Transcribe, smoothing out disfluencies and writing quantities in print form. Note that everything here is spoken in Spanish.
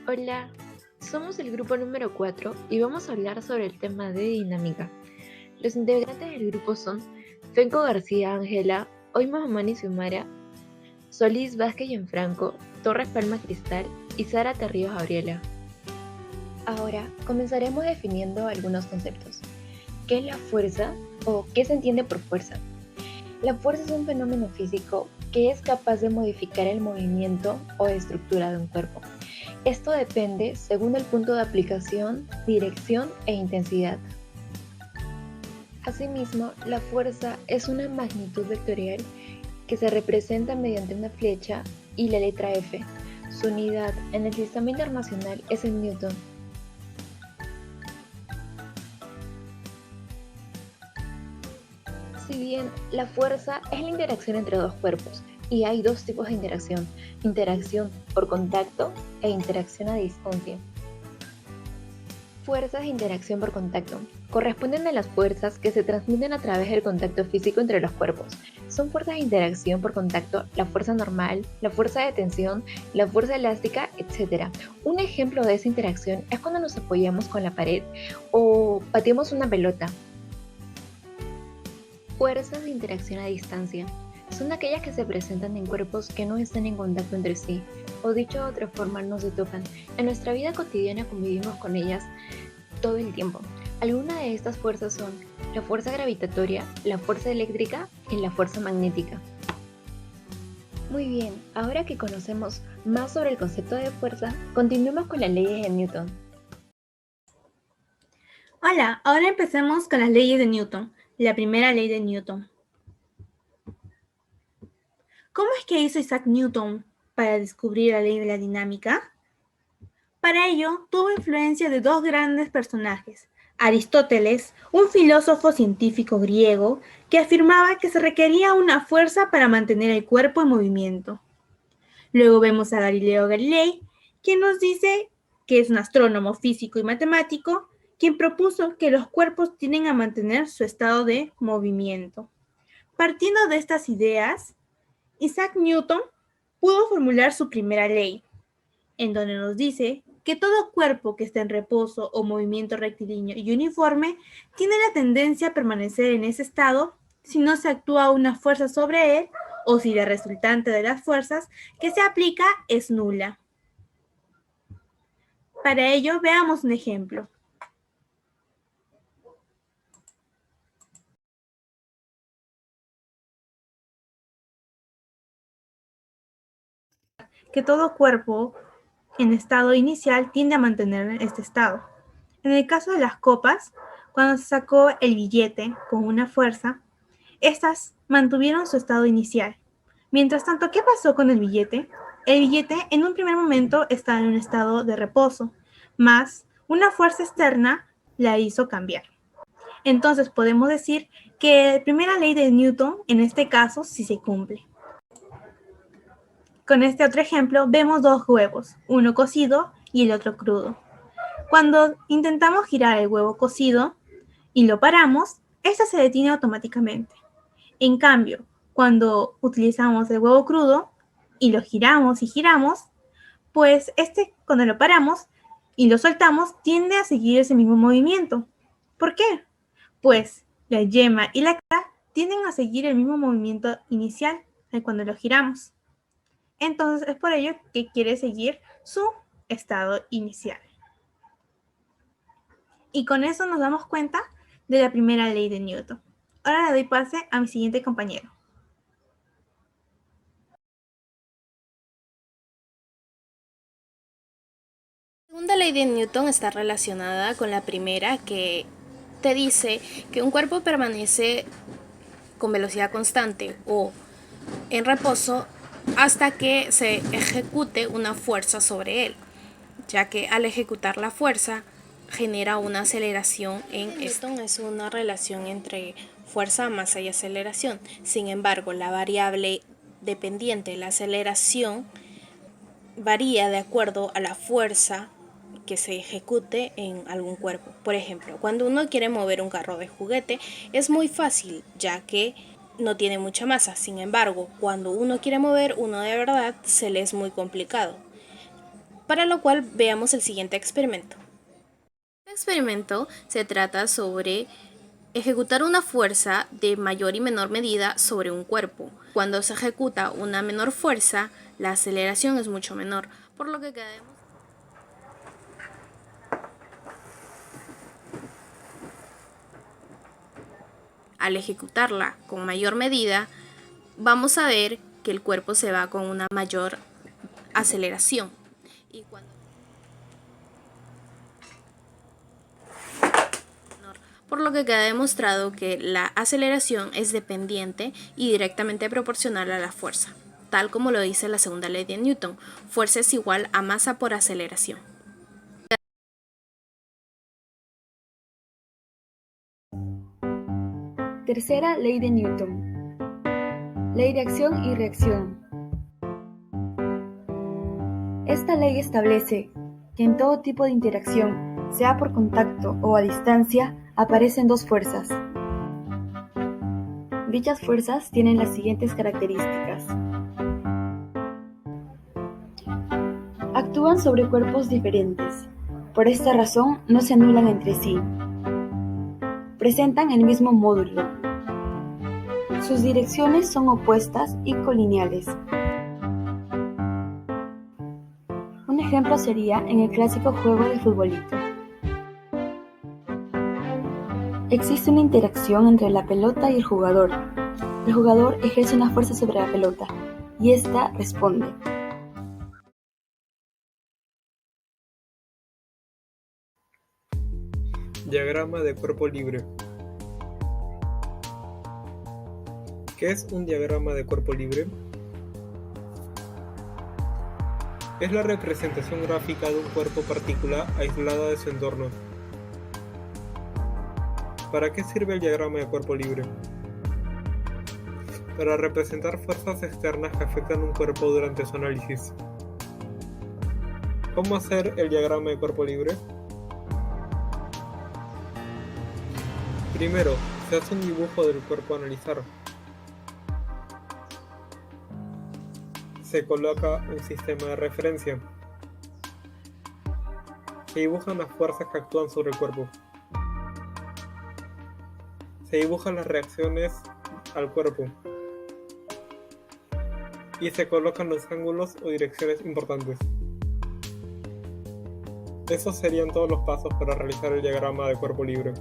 Hola, somos el grupo número 4 y vamos a hablar sobre el tema de dinámica. Los integrantes del grupo son Fenco García Ángela, Oima Mamani Xiomara, Solís Vázquez Gianfranco, Torres Palma Cristal y Sara Terríos Gabriela. Ahora comenzaremos definiendo algunos conceptos. ¿Qué es la fuerza o qué se entiende por fuerza? La fuerza es un fenómeno físico que es capaz de modificar el movimiento o estructura de un cuerpo. Esto depende según el punto de aplicación, dirección e intensidad. Asimismo, la fuerza es una magnitud vectorial que se representa mediante una flecha y la letra F. Su unidad en el sistema internacional es el newton. Si bien la fuerza es la interacción entre dos cuerpos, y hay dos tipos de interacción por contacto e interacción a distancia. Fuerzas de interacción por contacto. Corresponden a las fuerzas que se transmiten a través del contacto físico entre los cuerpos. Son fuerzas de interacción por contacto, la fuerza normal, la fuerza de tensión, la fuerza elástica, etc. Un ejemplo de esa interacción es cuando nos apoyamos con la pared o pateamos una pelota. Fuerzas de interacción a distancia. Son aquellas que se presentan en cuerpos que no están en contacto entre sí, o dicho de otra forma, no se tocan. En nuestra vida cotidiana convivimos con ellas todo el tiempo. Algunas de estas fuerzas son la fuerza gravitatoria, la fuerza eléctrica y la fuerza magnética. Muy bien, ahora que conocemos más sobre el concepto de fuerza, continuemos con las leyes de Newton. Hola, ahora empecemos con las leyes de Newton. La primera ley de Newton. ¿Cómo es que hizo Isaac Newton para descubrir la ley de la dinámica? Para ello, tuvo influencia de dos grandes personajes. Aristóteles, un filósofo científico griego que afirmaba que se requería una fuerza para mantener el cuerpo en movimiento. Luego vemos a Galileo Galilei, quien nos dice que es un astrónomo físico y matemático, quien propuso que los cuerpos tienden a mantener su estado de movimiento. Partiendo de estas ideas, Isaac Newton pudo formular su primera ley, en donde nos dice que todo cuerpo que esté en reposo o movimiento rectilíneo y uniforme tiene la tendencia a permanecer en ese estado si no se actúa una fuerza sobre él o si la resultante de las fuerzas que se aplica es nula. Para ello, veamos un ejemplo. Que todo cuerpo en estado inicial tiende a mantener este estado. En el caso de las copas, cuando se sacó el billete con una fuerza, estas mantuvieron su estado inicial. Mientras tanto, ¿qué pasó con el billete? El billete en un primer momento estaba en un estado de reposo, más una fuerza externa la hizo cambiar. Entonces podemos decir que la primera ley de Newton en este caso sí se cumple. Con este otro ejemplo vemos dos huevos, uno cocido y el otro crudo. Cuando intentamos girar el huevo cocido y lo paramos, este se detiene automáticamente. En cambio, cuando utilizamos el huevo crudo y lo giramos y giramos, pues cuando lo paramos y lo soltamos tiende a seguir ese mismo movimiento. ¿Por qué? Pues la yema y la clara tienden a seguir el mismo movimiento inicial de cuando lo giramos. Entonces es por ello que quiere seguir su estado inicial. Y con eso nos damos cuenta de la primera ley de Newton. Ahora le doy pase a mi siguiente compañero. La segunda ley de Newton está relacionada con la primera, que te dice que un cuerpo permanece con velocidad constante o en reposo hasta que se ejecute una fuerza sobre él, ya que al ejecutar la fuerza genera una aceleración en Newton. Es una relación entre fuerza, masa y aceleración. Sin embargo, la variable dependiente de la aceleración varía de acuerdo a la fuerza que se ejecute en algún cuerpo. Por ejemplo, cuando uno quiere mover un carro de juguete es muy fácil, ya que no tiene mucha masa. Sin embargo, cuando uno quiere mover uno de verdad, se le es muy complicado. para lo cual veamos el siguiente experimento. Este experimento se trata sobre ejecutar una fuerza de mayor y menor medida sobre un cuerpo. Cuando se ejecuta una menor fuerza, la aceleración es mucho menor, por lo que quedamos. Al ejecutarla con mayor medida, vamos a ver que el cuerpo se va con una mayor aceleración. Por lo que queda demostrado que la aceleración es dependiente y directamente proporcional a la fuerza, tal como lo dice la segunda ley de Newton: fuerza es igual a masa por aceleración. Tercera ley de Newton. Ley de acción y reacción. Esta ley establece que en todo tipo de interacción, sea por contacto o a distancia, aparecen dos fuerzas. Dichas fuerzas tienen las siguientes características. Actúan sobre cuerpos diferentes. Por esta razón, no se anulan entre sí. Presentan el mismo módulo. Sus direcciones son opuestas y colineales. Un ejemplo sería en el clásico juego de futbolito. Existe una interacción entre la pelota y el jugador. El jugador ejerce una fuerza sobre la pelota y ésta responde. Diagrama de cuerpo libre. ¿Qué es un diagrama de cuerpo libre? Es la representación gráfica de un cuerpo particular aislada de su entorno. ¿Para qué sirve el diagrama de cuerpo libre? Para representar fuerzas externas que afectan un cuerpo durante su análisis. ¿Cómo hacer el diagrama de cuerpo libre? Primero, se hace un dibujo del cuerpo a analizar. Se coloca un sistema de referencia. Se dibujan las fuerzas que actúan sobre el cuerpo. Se dibujan las reacciones al cuerpo. Y se colocan los ángulos o direcciones importantes. Esos serían todos los pasos para realizar el diagrama de cuerpo libre.